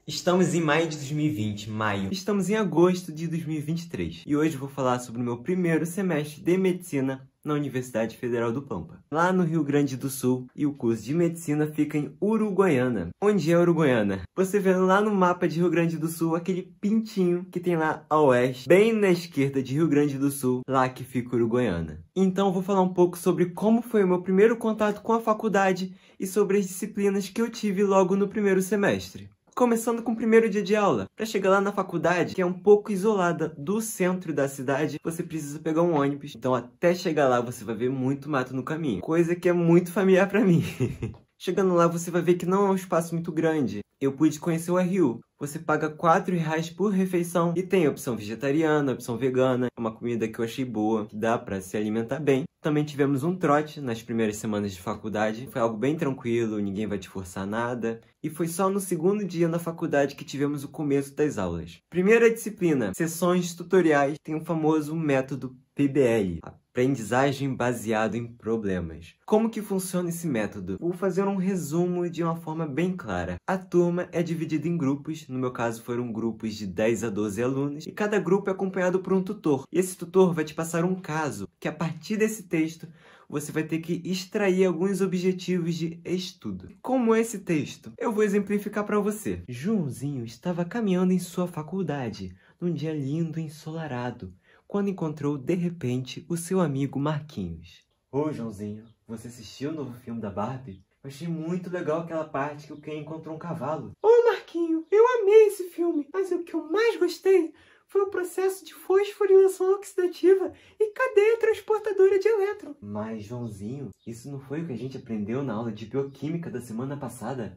Estamos em maio de 2020, maio. Estamos em agosto de 2023. E hoje eu vou falar sobre o meu primeiro semestre de Medicina na Universidade Federal do Pampa, lá no Rio Grande do Sul, e o curso de Medicina fica em Uruguaiana. Onde é Uruguaiana? Você vê lá no mapa de Rio Grande do Sul aquele pintinho que tem lá a oeste, bem na esquerda de Rio Grande do Sul, lá que fica Uruguaiana. Então eu vou falar um pouco sobre como foi o meu primeiro contato com a faculdade e sobre as disciplinas que eu tive logo no primeiro semestre. Começando com o primeiro dia de aula. Para chegar lá na faculdade, que é um pouco isolada do centro da cidade, você precisa pegar um ônibus. Então até chegar lá você vai ver muito mato no caminho, coisa que é muito familiar para mim. Chegando lá você vai ver que não é um espaço muito grande. Eu pude conhecer o RU. Você paga R$4 por refeição e tem opção vegetariana, opção vegana. É uma comida que eu achei boa, que dá para se alimentar bem. Também tivemos um trote nas primeiras semanas de faculdade. Foi algo bem tranquilo, ninguém vai te forçar nada. E foi só no segundo dia na faculdade que tivemos o começo das aulas. Primeira disciplina, sessões tutoriais, tem o famoso método PBL. Aprendizagem baseado em problemas. Como que funciona esse método? Vou fazer um resumo de uma forma bem clara. A turma é dividida em grupos, no meu caso foram grupos de 10 a 12 alunos, e cada grupo é acompanhado por um tutor. E esse tutor vai te passar um caso, que a partir desse texto você vai ter que extrair alguns objetivos de estudo. Como é esse texto? Eu vou exemplificar para você. Joãozinho estava caminhando em sua faculdade, num dia lindo e ensolarado, quando encontrou, de repente, o seu amigo Marquinhos. Ô, Joãozinho, você assistiu o novo filme da Barbie? Eu achei muito legal aquela parte que o Ken encontrou um cavalo. Ô, Marquinho, eu amei esse filme, mas o que eu mais gostei foi o processo de fosforilação oxidativa e cadeia transportadora de elétron. Mas, Joãozinho, isso não foi o que a gente aprendeu na aula de bioquímica da semana passada?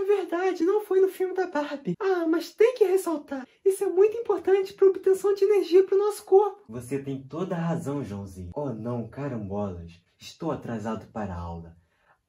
Verdade, não foi no filme da Barbie. Mas tem que ressaltar, isso é muito importante para a obtenção de energia para o nosso corpo. Você tem toda a razão, Joãozinho. Oh não, carambolas, estou atrasado para a aula.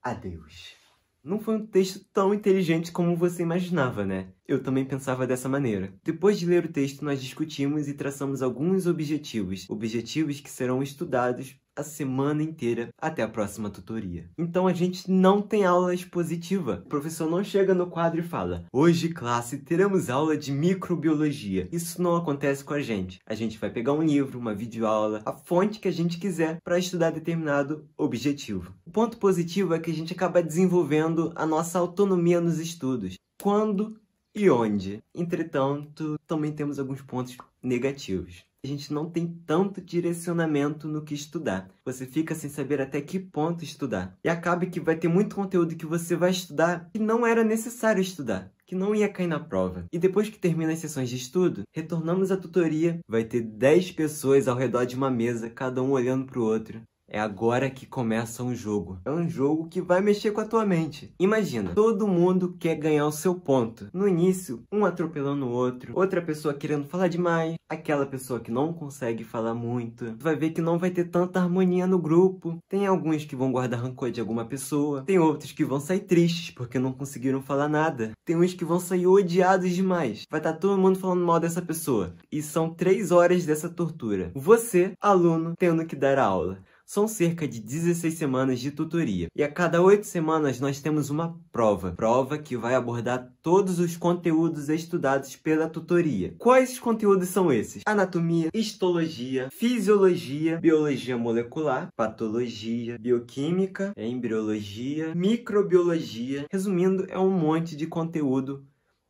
Adeus. Não foi um texto tão inteligente como você imaginava, né? Eu também pensava dessa maneira. Depois de ler o texto, nós discutimos e traçamos alguns objetivos. Objetivos que serão estudados a semana inteira até a próxima tutoria. Então a gente não tem aula expositiva. O professor não chega no quadro e fala: hoje, classe, teremos aula de microbiologia. Isso não acontece com a gente. A gente vai pegar um livro, uma videoaula, a fonte que a gente quiser para estudar determinado objetivo. O ponto positivo é que a gente acaba desenvolvendo a nossa autonomia nos estudos. Quando e onde. Entretanto, também temos alguns pontos negativos. A gente não tem tanto direcionamento no que estudar. Você fica sem saber até que ponto estudar. E acaba que vai ter muito conteúdo que você vai estudar que não era necessário estudar, que não ia cair na prova. E depois que termina as sessões de estudo, retornamos à tutoria. Vai ter 10 pessoas ao redor de uma mesa, cada um olhando para o outro. É agora que começa um jogo. É um jogo que vai mexer com a tua mente. Imagina, todo mundo quer ganhar o seu ponto. No início, um atropelando o outro, outra pessoa querendo falar demais, aquela pessoa que não consegue falar muito. Tu vai ver que não vai ter tanta harmonia no grupo. Tem alguns que vão guardar rancor de alguma pessoa. Tem outros que vão sair tristes porque não conseguiram falar nada. Tem uns que vão sair odiados demais. Vai estar todo mundo falando mal dessa pessoa. E são 3 horas dessa tortura. Você, aluno, tendo que dar a aula. São cerca de 16 semanas de tutoria. E a cada 8 semanas nós temos uma prova. Prova que vai abordar todos os conteúdos estudados pela tutoria. Quais conteúdos são esses? Anatomia, histologia, fisiologia, biologia molecular, patologia, bioquímica, embriologia, microbiologia. Resumindo, é um monte de conteúdo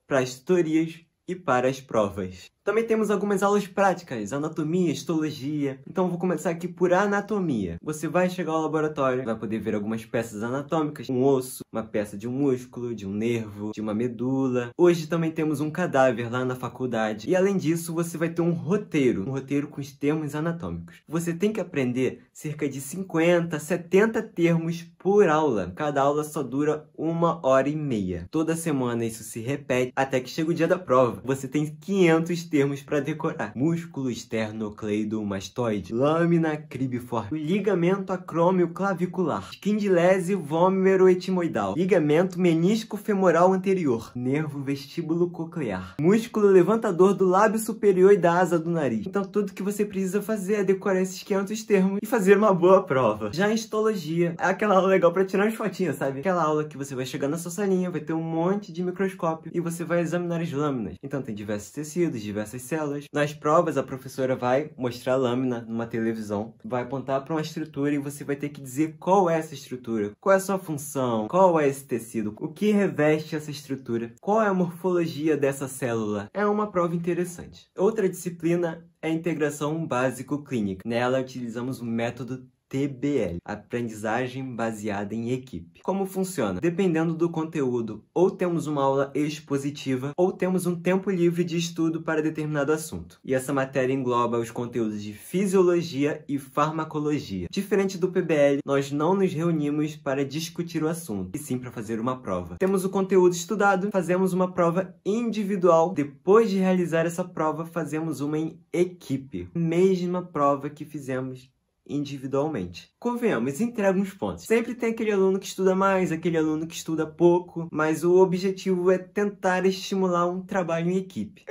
para as tutorias e para as provas. Também temos algumas aulas práticas, anatomia, histologia. Então eu vou começar aqui por anatomia. Você vai chegar ao laboratório, vai poder ver algumas peças anatômicas, um osso, uma peça de um músculo, de um nervo, de uma medula. Hoje também temos um cadáver lá na faculdade. E além disso, você vai ter um roteiro com os termos anatômicos. Você tem que aprender cerca de 50, 70 termos por aula. Cada aula só dura 1h30. Toda semana isso se repete até que chega o dia da prova. Você tem 500 termos para decorar. Músculo esternocleidomastoide, lâmina cribiforme, ligamento acrômio clavicular, espondilese vômero-etimoidal, ligamento menisco femoral anterior, nervo vestíbulo coclear, músculo levantador do lábio superior e da asa do nariz. Então tudo que você precisa fazer é decorar esses 500 termos e fazer uma boa prova. Já em histologia, é aquela aula legal para tirar umas fotinhas, sabe? Aquela aula que você vai chegar na sua salinha, vai ter um monte de microscópio e você vai examinar as lâminas. Então tem diversos tecidos, diversas células. Nas provas, a professora vai mostrar a lâmina numa televisão, vai apontar para uma estrutura e você vai ter que dizer qual é essa estrutura, qual é a sua função, qual é esse tecido, o que reveste essa estrutura, qual é a morfologia dessa célula. É uma prova interessante. Outra disciplina é a integração básico-clínica. Nela utilizamos o método TBL, aprendizagem baseada em equipe. Como funciona? Dependendo do conteúdo, ou temos uma aula expositiva, ou temos um tempo livre de estudo para determinado assunto. E essa matéria engloba os conteúdos de fisiologia e farmacologia. Diferente do PBL, nós não nos reunimos para discutir o assunto, e sim para fazer uma prova. Temos o conteúdo estudado, fazemos uma prova individual. Depois de realizar essa prova, fazemos uma em equipe. Mesma prova que fizemos individualmente. Convenhamos, entrega uns pontos. Sempre tem aquele aluno que estuda mais, aquele aluno que estuda pouco, mas o objetivo é tentar estimular um trabalho em equipe.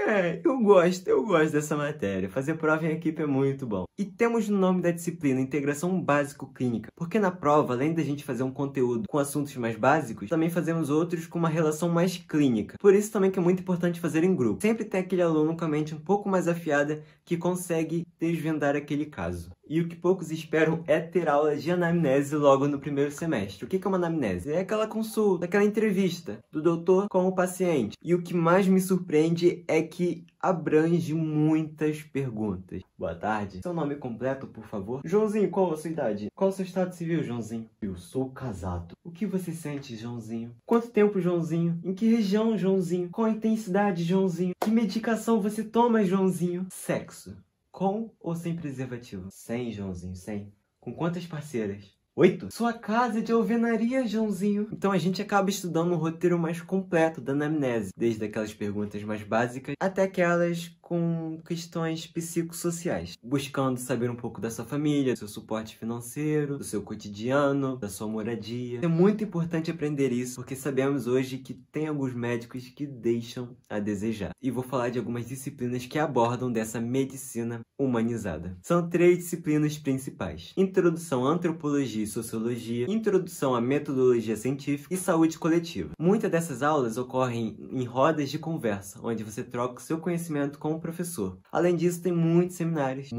Eu gosto dessa matéria. Fazer prova em equipe é muito bom. E temos no nome da disciplina Integração Básico-Clínica, porque na prova, além da gente fazer um conteúdo com assuntos mais básicos, também fazemos outros com uma relação mais clínica. Por isso também que é muito importante fazer em grupo. Sempre tem aquele aluno com a mente um pouco mais afiada que consegue desvendar aquele caso. E o que poucos esperam é ter aula de anamnese logo no primeiro semestre. O que é uma anamnese? É aquela consulta, aquela entrevista do doutor com o paciente. E o que mais me surpreende é que abrange muitas perguntas. Boa tarde. Seu nome completo, por favor? Joãozinho, qual a sua idade? Qual o seu estado civil, Joãozinho? Eu sou casado. O que você sente, Joãozinho? Quanto tempo, Joãozinho? Em que região, Joãozinho? Qual a intensidade, Joãozinho? Que medicação você toma, Joãozinho? Sexo. Com ou sem preservativo? Sem, Joãozinho, sem. Com quantas parceiras? 8? Sua casa é de alvenaria, Joãozinho. Então a gente acaba estudando um roteiro mais completo da anamnese, desde aquelas perguntas mais básicas até aquelas com questões psicossociais, buscando saber um pouco da sua família, do seu suporte financeiro, do seu cotidiano, da sua moradia. É muito importante aprender isso, porque sabemos hoje que tem alguns médicos que deixam a desejar. E vou falar de algumas disciplinas que abordam dessa medicina humanizada. São 3 disciplinas principais: Introdução à Antropologia e Sociologia, Introdução à Metodologia Científica e Saúde Coletiva. Muitas dessas aulas ocorrem em rodas de conversa, onde você troca o seu conhecimento com o professor. Além disso, tem muitos seminários,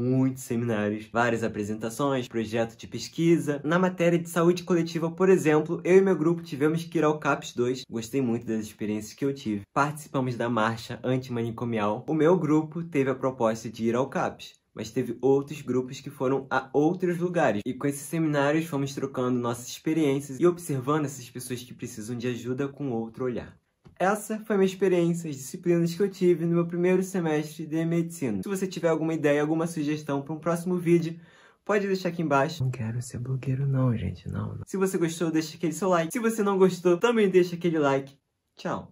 várias apresentações, projeto de pesquisa. Na matéria de saúde coletiva, por exemplo, eu e meu grupo tivemos que ir ao CAPS 2. Gostei muito das experiências que eu tive. Participamos da marcha antimanicomial. O meu grupo teve a proposta de ir ao CAPS, mas teve outros grupos que foram a outros lugares. E com esses seminários fomos trocando nossas experiências e observando essas pessoas que precisam de ajuda com outro olhar. Essa foi a minha experiência, as disciplinas que eu tive no meu primeiro semestre de medicina. Se você tiver alguma ideia, alguma sugestão para um próximo vídeo, pode deixar aqui embaixo. Não quero ser blogueiro não, gente, não. Se você gostou, deixa aquele seu like. Se você não gostou, também deixa aquele like. Tchau.